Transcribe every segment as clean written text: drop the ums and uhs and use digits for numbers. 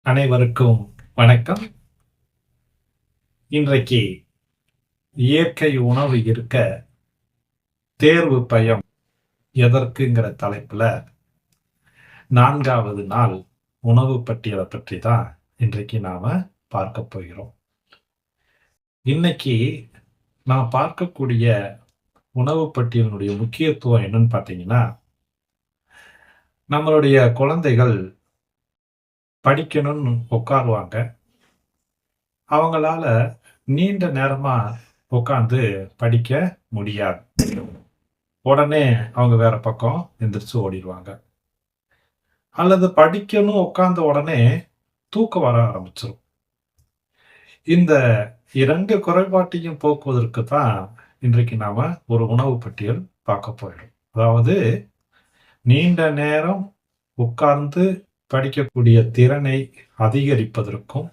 அனைவருக்கும் வணக்கம். இன்றைக்கு இயற்கை உணவு இருக்க தேர்வு பயம் எதற்குங்கிற தலைப்புல 4வது நாள் உணவு பட்டியலை பற்றி தான் இன்றைக்கு நாம பார்க்க போகிறோம். இன்னைக்கு நான் பார்க்கக்கூடிய உணவு பட்டியலினுடைய முக்கியத்துவம் என்னன்னு பார்த்தீங்கன்னா, நம்மளுடைய குழந்தைகள் படிக்கணும்னு உட்காருவாங்க. அவங்களால நீண்ட நேரமா உட்காந்து படிக்க முடியாது. உடனே அவங்க வேற பக்கம் எந்திரிச்சு ஓடிடுவாங்க. அல்லது படிக்கணும் உட்கார்ந்த உடனே தூக்கம் வர ஆரம்பிச்சிடும். இந்த 2 குறைபாட்டையும் போக்குவதற்கு தான் இன்றைக்கு நாம ஒரு உணவு பட்டியல் பார்க்க போறோம். அதாவது நீண்ட நேரம் உட்கார்ந்து படிக்கக்கூடிய திறனை அதிகரிப்பதற்கும்,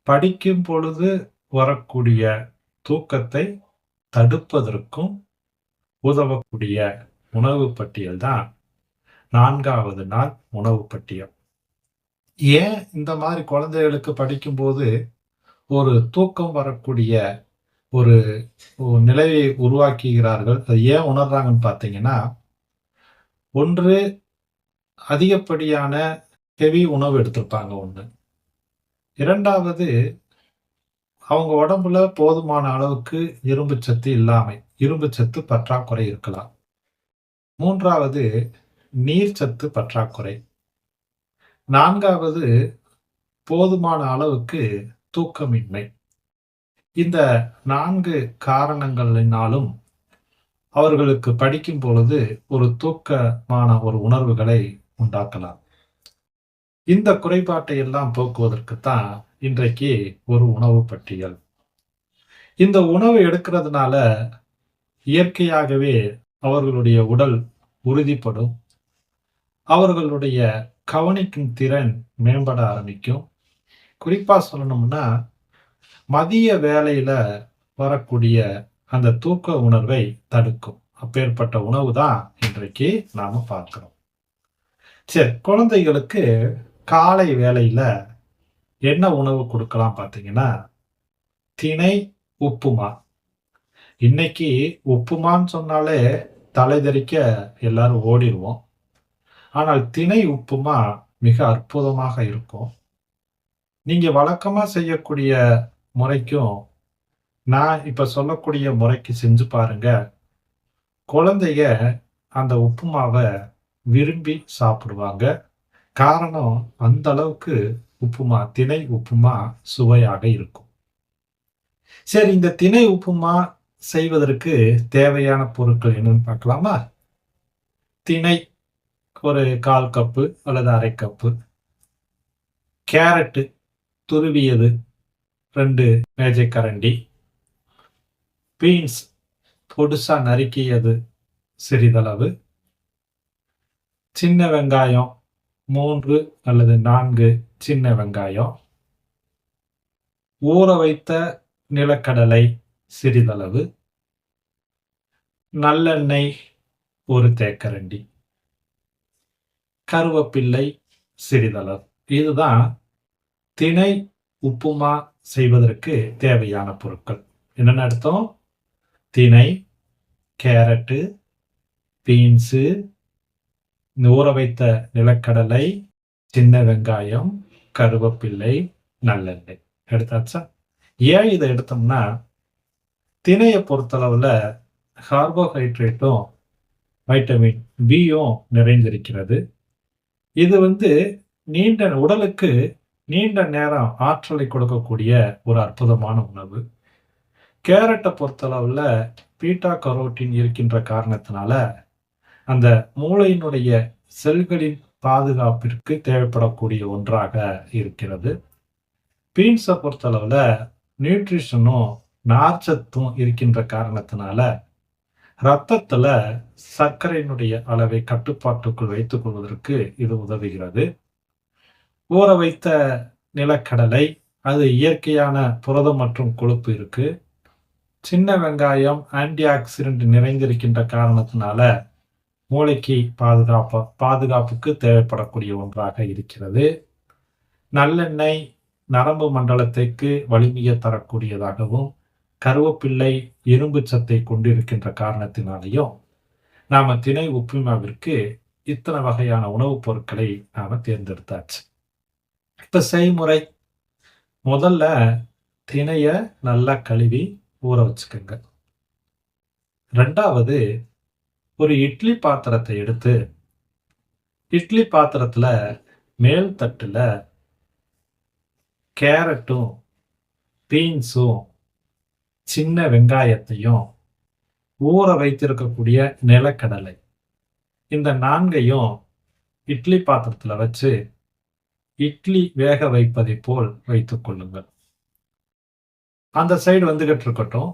படிக்கும் பொழுது வரக்கூடிய தூக்கத்தை தடுப்பதற்கும் உதவக்கூடிய உணவு பட்டியல் தான் 4வது நாள் உணவு பட்டியல். ஏன் இந்த மாதிரி குழந்தைகளுக்கு படிக்கும்போது ஒரு தூக்கம் வரக்கூடிய ஒரு நிலையை உருவாக்குகிறார்கள்? அது ஏன் உணர்றாங்கன்னு பார்த்தீங்கன்னா, ஒன்று அதிகப்படியான ஹெவி உணவு எடுத்திருப்பாங்க ஒண்ணு. 2வது அவங்க உடம்புல போதுமான அளவுக்கு இரும்பு சத்து இல்லாமை, இரும்பு சத்து பற்றாக்குறை இருக்கலாம். 3வது நீர் சத்து பற்றாக்குறை. 4வது போதுமான அளவுக்கு தூக்கமின்மை. இந்த 4 காரணங்களினாலும் அவர்களுக்கு படிக்கும் பொழுது ஒரு தூக்கமான ஒரு உணர்வுகளை உண்டாக்கலாம். இந்த குறைபாட்டை எல்லாம் போக்குவதற்குத்தான் இன்றைக்கு ஒரு உணவு பட்டியல். இந்த உணவு எடுக்கிறதுனால இயற்கையாகவே அவர்களுடைய உடல் உறுதிப்படும். அவர்களுடைய கவனிக்கும் திறன் மேம்பட ஆரம்பிக்கும். குறிப்பா சொல்லணும்னா, மதிய வேளையில வரக்கூடிய அந்த தூக்க உணர்வை தடுக்கும். அப்பேற்பட்ட உணவு தான் இன்றைக்கு நாம பார்க்கிறோம். சரி, குழந்தைகளுக்கு காலை வேளையில என்ன உணவு கொடுக்கலாம் பார்த்தீங்கன்னா, திணை உப்புமா. இன்னைக்கு உப்புமான்னு சொன்னாலே தலைதெறிக்க எல்லாரும் ஓடிடுவோம். ஆனால் திணை உப்புமா மிக அற்புதமாக இருக்கும். நீங்க வழக்கமா செய்யக்கூடிய முறைக்கும் நான் இப்ப சொல்லக்கூடிய முறைக்கு செஞ்சு பாருங்க. குழந்தைங்க அந்த உப்புமாவை விரும்பி சாப்பிடுவாங்க. காரணம், அந்த அளவுக்கு உப்புமா, திணை உப்புமா சுவையாக இருக்கும். சரி, இந்த திணை உப்புமா செய்வதற்கு தேவையான பொருட்கள் என்னன்னு பார்க்கலாமா? திணை ஒரு 1/4 கப்பு அல்லது 1/2 கப்பு. கேரட்டு துருவியது 2 மேஜைக்கரண்டி. பீன்ஸ் பொடுசா நறுக்கியது சிறிதளவு. சின்ன வெங்காயம் 3 அல்லது 4 சின்ன வெங்காயம். ஊற வைத்த நிலக்கடலை சிறிதளவு. நல்லெண்ணெய் 1 தேக்கரண்டி. கருவேப்பிள்ளை சிறிதளவு. இதுதான் திணை உப்புமா செய்வதற்கு தேவையான பொருட்கள். என்னென்ன அர்த்தம்? திணை, கேரட்டு, பீன்ஸு, ஊற வைத்த நிலக்கடலை, சின்ன வெங்காயம், கருவேப்பிள்ளை, நல்லெண்ணெய் எடுத்தாச்சா? ஏன் இதை எடுத்தோம்னா, திணையை பொறுத்தளவுல கார்போஹைட்ரேட்டும் வைட்டமின் பியும் நிறைந்திருக்கிறது. இது உடலுக்கு நீண்ட நேரம் ஆற்றலை கொடுக்கக்கூடிய ஒரு அற்புதமான உணவு. கேரட்டை பொறுத்தளவுல பீட்டா கரோட்டின் இருக்கின்ற காரணத்தினால அந்த மூளையினுடைய செல்களின் பாதுகாப்பிற்கு தேவைப்படக்கூடிய ஒன்றாக இருக்கிறது. பீன்ஸை பொறுத்தளவுல நியூட்ரிஷனும் நார்ச்சத்தும் இருக்கின்ற காரணத்தினால இரத்தத்துல சர்க்கரையினுடைய அளவை கட்டுப்பாட்டுக்குள் வைத்துக் கொள்வதற்கு இது உதவுகிறது. ஊற வைத்த நிலக்கடலை, அது இயற்கையான புரதம் மற்றும் கொழுப்பு இருக்கு. சின்ன வெங்காயம் ஆன்டி ஆக்சிடென்ட் நிறைந்திருக்கின்ற காரணத்தினால மூளைக்கு பாதுகாப்புக்கு தேவைப்படக்கூடிய ஒன்றாக இருக்கிறது. நல்லெண்ணெய் நரம்பு மண்டலத்திற்கு வலிமையை தரக்கூடியதாகவும், கருவேப்பிள்ளை இரும்பு சத்தை கொண்டிருக்கின்ற காரணத்தினாலேயும், நாம திணை உப்புமாவிற்கு இத்தனை வகையான உணவுப் பொருட்களை நாம தேர்ந்தெடுத்தாச்சு. இப்ப செய்முறை. முதல்ல திணைய நல்லா கழுவி ஊற வச்சுக்கோங்க. 2வது ஒரு இட்லி பாத்திரத்தை எடுத்து, இட்லி பாத்திரத்துல மேல் தட்டுல கேரட்டும், பீன்ஸும், சின்ன வெங்காயத்தையும், ஊற வைத்திருக்கக்கூடிய நிலக்கடலை, இந்த 4யும் இட்லி பாத்திரத்துல வச்சு இட்லி வேக வைப்பதை போல் வைத்துக் கொள்ளுங்கள். அந்த சைடு வந்துகிட்டு இருக்கட்டும்.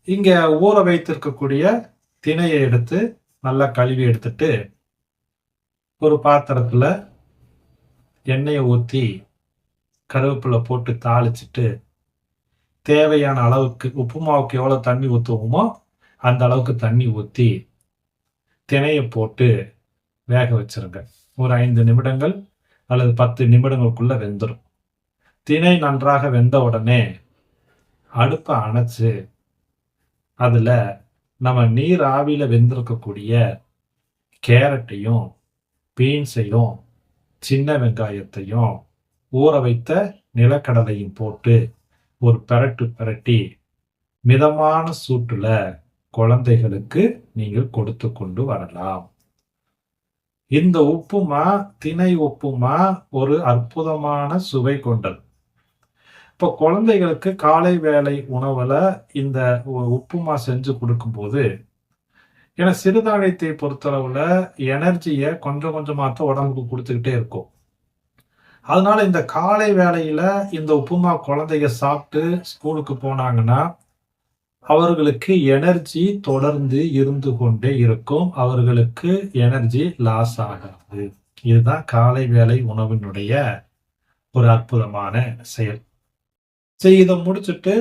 இங்க ஊற வைத்திருக்கக்கூடிய திணையை எடுத்து நல்லா கழுவி எடுத்துட்டு, ஒரு பாத்திரத்துல எண்ணெயை ஊத்தி கருவேப்பிலை போட்டு தாளிச்சிட்டு, தேவையான அளவுக்கு உப்புமாவுக்கு எவ்வளவு தண்ணி ஊற்றுவோமோ அந்த அளவுக்கு தண்ணி ஊற்றி திணையை போட்டு வேக வச்சிருங்க. ஒரு 5 நிமிடங்கள் அல்லது 10 நிமிடங்களுக்குள்ள வெந்துடும். திணை நன்றாக வெந்த உடனே அடுப்பை அணைச்சு, அதுல நம்ம நீர் ஆவியில வெந்திருக்கக்கூடிய கேரட்டையும், பீன்ஸையும், சின்ன வெங்காயத்தையும், ஊற வைத்த நிலக்கடலையும் போட்டு ஒரு பெரட்டு பெரட்டி மிதமான சூட்டுல குழந்தைகளுக்கு நீங்கள் கொடுத்து கொண்டு வரலாம். இந்த உப்புமா, திணை உப்புமா ஒரு அற்புதமான சுவை கொண்டது. இப்போ குழந்தைகளுக்கு காலை வேளை உணவுல இந்த உப்புமா செஞ்சு கொடுக்கும்போது, ஏன்னா சிறுதானியத்தை பொறுத்தளவுல எனர்ஜியை கொஞ்சம் கொஞ்சமாத்தான் உடம்புக்கு கொடுத்துக்கிட்டே இருக்கும். அதனால இந்த காலை வேளையில இந்த உப்புமா குழந்தைங்க சாப்பிட்டு ஸ்கூலுக்கு போனாங்கன்னா, அவர்களுக்கு எனர்ஜி தொடர்ந்து இருந்து கொண்டே இருக்கும். அவர்களுக்கு எனர்ஜி லாஸ் ஆகாது. இதுதான் காலை வேளை உணவினுடைய ஒரு அற்புதமான செயல். சரி, இதை முடிச்சுட்டு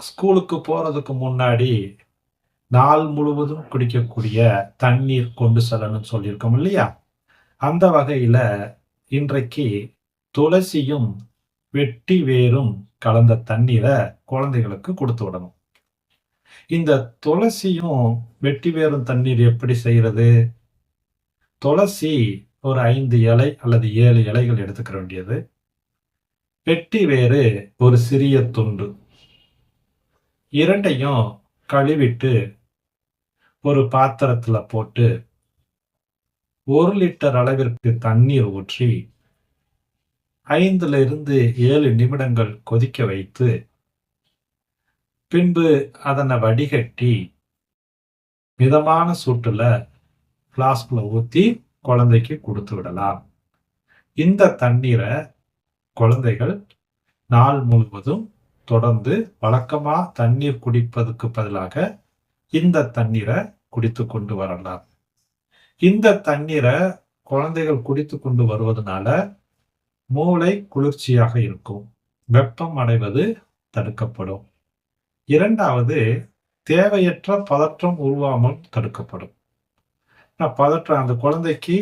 ஸ்கூலுக்கு போறதுக்கு முன்னாடி நாள் முழுவதும் குடிக்கக்கூடிய தண்ணீர் கொண்டு செல்லணும்னு சொல்லியிருக்கோம் இல்லையா? அந்த வகையில இன்றைக்கு துளசியும் வெட்டி வேரும் கலந்த தண்ணீரை குழந்தைகளுக்கு கொடுத்து விடணும். இந்த துளசியும் வெட்டி வேரும் தண்ணீர் எப்படி செய்யறது? துளசி ஒரு 5 இலை அல்லது 7 இலைகள் எடுத்துக்க வேண்டியது. வெட்டி வேறு ஒரு சிறிய துண்டு. 2யும் கழுவிட்டு ஒரு பாத்திரத்துல போட்டு 1 லிட்டர் அளவிற்கு தண்ணீர் ஊற்றி 5லிருந்து 7 நிமிடங்கள் கொதிக்க வைத்து, பின்பு அதனை வடிகட்டி மிதமான சூட்டுல பிளாஸ்க்ல ஊத்தி குழந்தைக்கு கொடுத்து விடலாம். இந்த தண்ணீரை குழந்தைகள் நாள் முழுவதும் தொடர்ந்து வழக்கமா தண்ணீர் குடிப்பதற்கு பதிலாக இந்த தண்ணீரை குடித்து கொண்டு வரலாம். இந்த தண்ணீரை குழந்தைகள் குடித்து கொண்டு வருவதனால மூளை குளிர்ச்சியாக இருக்கும். வெப்பம் அடைவது தடுக்கப்படும். 2வது, தேவையற்ற பதற்றம் உருவாமல் தடுக்கப்படும். பதற்றம், அந்த குழந்தைக்கு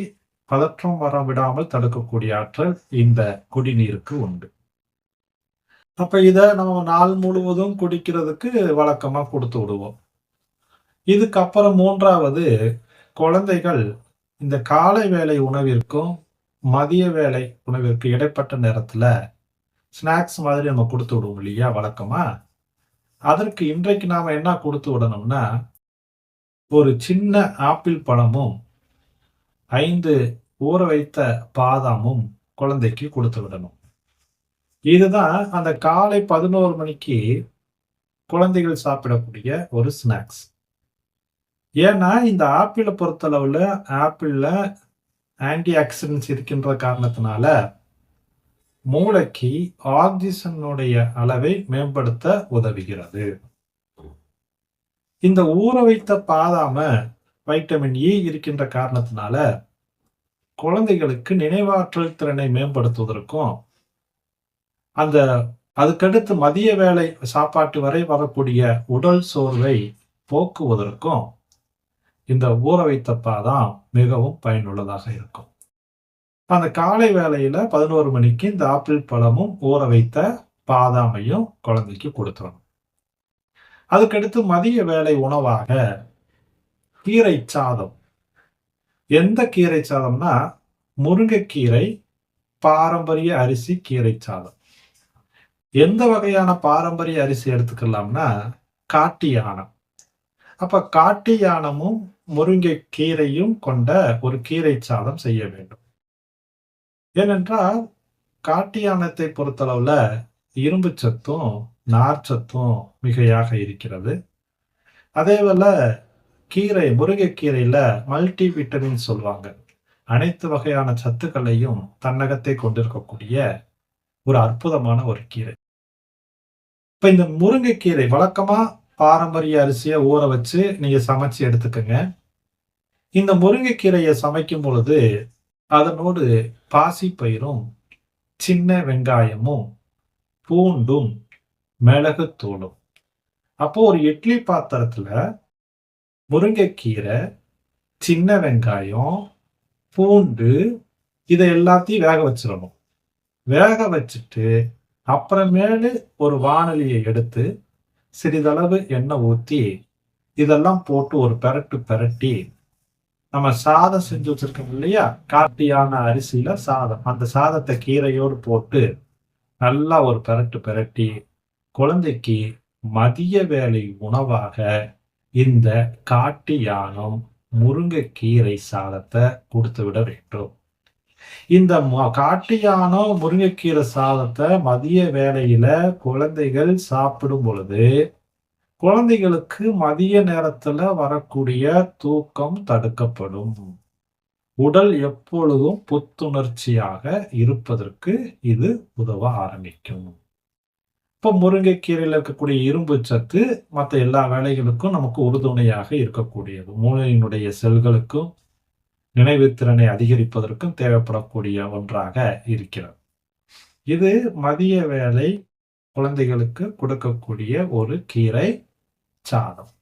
பதற்றம் வர விடாமல் தடுக்கக்கூடிய ஆற்றல் இந்த குடிநீருக்கு உண்டு. அப்ப இத நம்ம நாள் முழுவதும் குடிக்கிறதுக்கு வழக்கமா கொடுத்து விடுவோம். இதுக்கப்புறம் 3வது, குழந்தைகள் இந்த காலை வேளை உணவிற்கும் மதிய வேளை உணவிற்கு இடைப்பட்ட நேரத்துல ஸ்நாக்ஸ் மாதிரி நம்ம கொடுத்து விடுவோம் இல்லையா வழக்கமா? அதற்கு இன்றைக்கு நாம என்ன கொடுத்து விடணும்னா, ஒரு சின்ன ஆப்பிள் பழமும் 5 ஊற வைத்த பாதாமும் குழந்தைக்கு கொடுத்து விடணும். இதுதான் அந்த காலை 11 மணிக்கு குழந்தைகள் சாப்பிடக்கூடிய ஒரு ஸ்நாக்ஸ். ஏன்னா இந்த ஆப்பிளை பொறுத்தளவுல ஆப்பிள்ல ஆன்டி ஆக்சிடென்ட்ஸ் இருக்கின்ற காரணத்தினால மூளைக்கு ஆக்சிஜனுடைய அளவை மேம்படுத்த உதவுகிறது. இந்த ஊற வைத்த பாதாம வைட்டமின் இ இருக்கின்ற காரணத்தினால குழந்தைகளுக்கு நினைவாற்றல் திறனை மேம்படுத்துவதற்கும், அந்த அதுக்கடுத்து மதிய வேளை சாப்பாட்டு வரை வரக்கூடிய உடல் சோர்வை போக்குவதற்கும் இந்த ஊற வைத்த பாதாம் மிகவும் பயனுள்ளதாக இருக்கும். அந்த காலை வேளையில 11 மணிக்கு இந்த ஆப்பிள் பழமும், ஊற வைத்த பாதாமையும் குழந்தைக்கு குடுத்துறணும். அதுக்கடுத்து மதிய வேளை உணவாக கீரை சாதம். எந்த கீரை சாதம்னா, முருங்கைக்கீரை பாரம்பரிய அரிசி கீரை சாதம். எந்த வகையான பாரம்பரிய அரிசி எடுத்துக்கலாம்னா, காட்டு யானம். அப்ப காட்டு யானமும், முருங்கை கீரையும் கொண்ட ஒரு கீரை சாதம் செய்ய வேண்டும். ஏனென்றால், காட்டு யானத்தை பொறுத்தளவுல இரும்பு சத்தும், நார்ச்சத்தும் மிகையாக இருக்கிறது. அதேபோல கீரை, முருங்கைக்கீரையில மல்டி விட்டமின் சொல்வாங்க. அனைத்து வகையான சத்துக்களையும் தன்னகத்தை கொண்டிருக்கக்கூடிய ஒரு அற்புதமான ஒரு கீரை. இப்ப இந்த முருங்கைக்கீரை வழக்கமா பாரம்பரிய அரிசிய ஊற வச்சு நீங்க சமைச்சு எடுத்துக்கங்க. இந்த முருங்கைக்கீரைய சமைக்கும் பொழுது, அதனோடு பாசிப்பயிரும், சின்ன வெங்காயமும், பூண்டும், மிளகுத்தூளும். அப்போ ஒரு இட்லி பாத்திரத்துல முருங்கைக்கீரை, சின்ன வெங்காயம், பூண்டு இத எல்லாத்தையும் வேக வச்சிரணும். வேக வச்சுட்டு, அப்புறமேலு ஒரு வாணலிய எடுத்து, சிறிதளவு எண்ணெய் ஊத்தி, இதெல்லாம் போட்டு ஒரு பெரட்டு பெரட்டி, நம்ம சாதம் செஞ்சு வச்சிருக்கோம் இல்லையா? காட்டு யானை அரிசியில சாதம். அந்த சாதத்த கீரையோடு போட்டு, நல்லா ஒரு பெரட்டு பெரட்டி, குழந்தைக்கு மதிய வேளை உணவாக இந்த காட்டு யானம் முருங்கைக்கீரை சாதத்த குடுத்து விட வேண்டும். இந்த காட்டு யானம் முருங்கைக்கீரை சாதத்த மதிய வேளையில குழந்தைகள் சாப்பிடும் பொழுது, குழந்தைகளுக்கு மதிய நேரத்துல வரக்கூடிய தூக்கம் தடுக்கப்படும். உடல் எப்பொழுதும் புத்துணர்ச்சியாக இருப்பதற்கு இது உதவ ஆரம்பிக்கும். இப்ப முருங்கைக்கீரையில இருக்கக்கூடிய இரும்பு சத்து மத்த எல்லா வேலைகளுக்கும் நமக்கு உறுதுணையாக இருக்கக்கூடியது. மூளையினுடைய செல்களுக்கும், நினைவுத்திறனை அதிகரிப்பதற்கும் தேவைப்படக்கூடிய ஒன்றாக இருக்கிறது. இது மதிய வேளை குழந்தைகளுக்கு கொடுக்கக்கூடிய ஒரு கீரை சாதம்.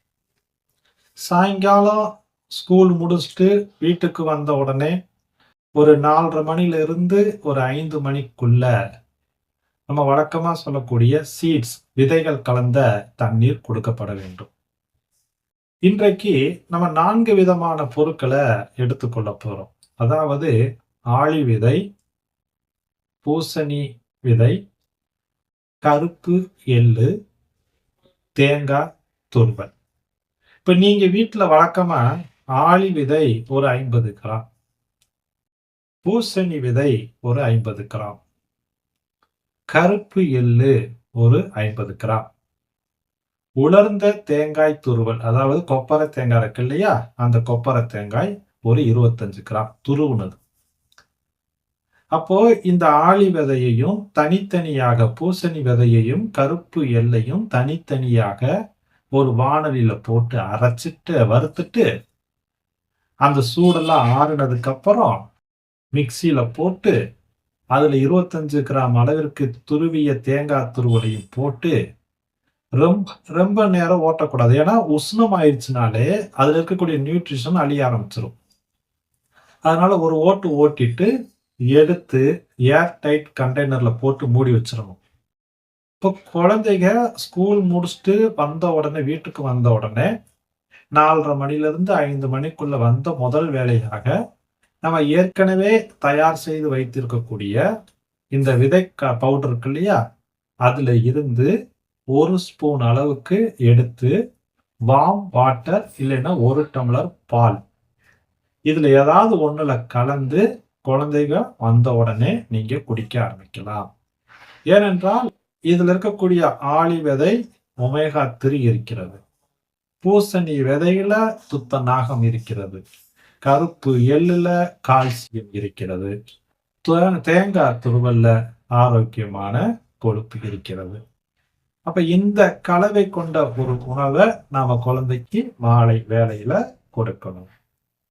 சாயங்காலம் ஸ்கூல் முடிச்சுட்டு வீட்டுக்கு வந்த உடனே ஒரு 4:30 மணியிலிருந்து ஒரு 5 மணிக்குள்ள நம்ம வழக்கமா சொல்லக்கூடிய சீட்ஸ், விதைகள் கலந்த தண்ணீர் கொடுக்கப்பட வேண்டும். இன்றைக்கு நம்ம 4 விதமான பொருட்களை எடுத்துக்கொள்ள போறோம். அதாவது ஆளி விதை, பூசணி விதை, கருப்பு எள்ளு, தேங்காய் துருவல். இப்ப நீங்க வீட்டுல வழக்கமா ஆளி விதை ஒரு 50 கிராம், பூசணி விதை ஒரு 50 கிராம், கருப்பு எள்ளு ஒரு 50 கிராம், உலர்ந்த தேங்காய் துருவல், அதாவது கொப்பரை தேங்காய் இருக்கு இல்லையா? அந்த கொப்பரை தேங்காய் ஒரு 25 கிராம் துருவுனது. அப்போ இந்த ஆளி விதையையும் தனித்தனியாக, பூசணி விதையையும் கருப்பு எள்ளையும் தனித்தனியாக ஒரு வாணலியில போட்டு அரைச்சிட்டு வறுத்துட்டு, அந்த சூடெல்லாம் ஆறுனதுக்கு அப்புறம் மிக்சியில போட்டு, அதுல 25 கிராம் அளவிற்கு துருவிய தேங்காய் துருவலையும் போட்டு ரொம்ப நேரம் ஓட்டக்கூடாது. ஏன்னா உஷ்ணம் ஆயிடுச்சுனாலே அதுல இருக்கக்கூடிய நியூட்ரிஷன் அழிய ஆரம்பிச்சிடும். அதனால ஒரு ஓட்டு ஓட்டிட்டு எடுத்து ஏர் டைட் கண்டெய்னர்ல போட்டு மூடி வச்சிடணும். இப்போ குழந்தைங்க ஸ்கூல் முடிச்சுட்டு வந்த உடனே, வீட்டுக்கு வந்த உடனே 4:30 மணிலிருந்து 5 மணிக்குள்ள வந்த முதல் வேலையாக நம்ம ஏற்கனவே தயார் செய்து வைத்திருக்கக்கூடிய இந்த விதை பவுடர் இருக்கு இல்லையா? அதுல இருந்து 1 ஸ்பூன் அளவுக்கு எடுத்து வார்ம் வாட்டர் இல்லைன்னா 1 டம்ளர் பால், இதுல ஏதாவது ஒண்ணுல கலந்து குழந்தைங்க வந்த உடனே நீங்க குடிக்க ஆரம்பிக்கலாம். ஏனென்றால் இதுல இருக்கக்கூடிய ஆளி விதை ஒமேகா 3 இருக்கிறது. பூசணி விதையில துத்தநாகம் இருக்கிறது. கருப்பு எள்ளுல கால்சியம் இருக்கிறது. தேங்காய் துருவல்ல ஆரோக்கியமான கொழுப்பு இருக்கிறது. அப்ப இந்த கலவை கொண்ட ஒரு உணவை நாம குழந்தைக்கு மாலை வேளையில கொடுக்கணும்.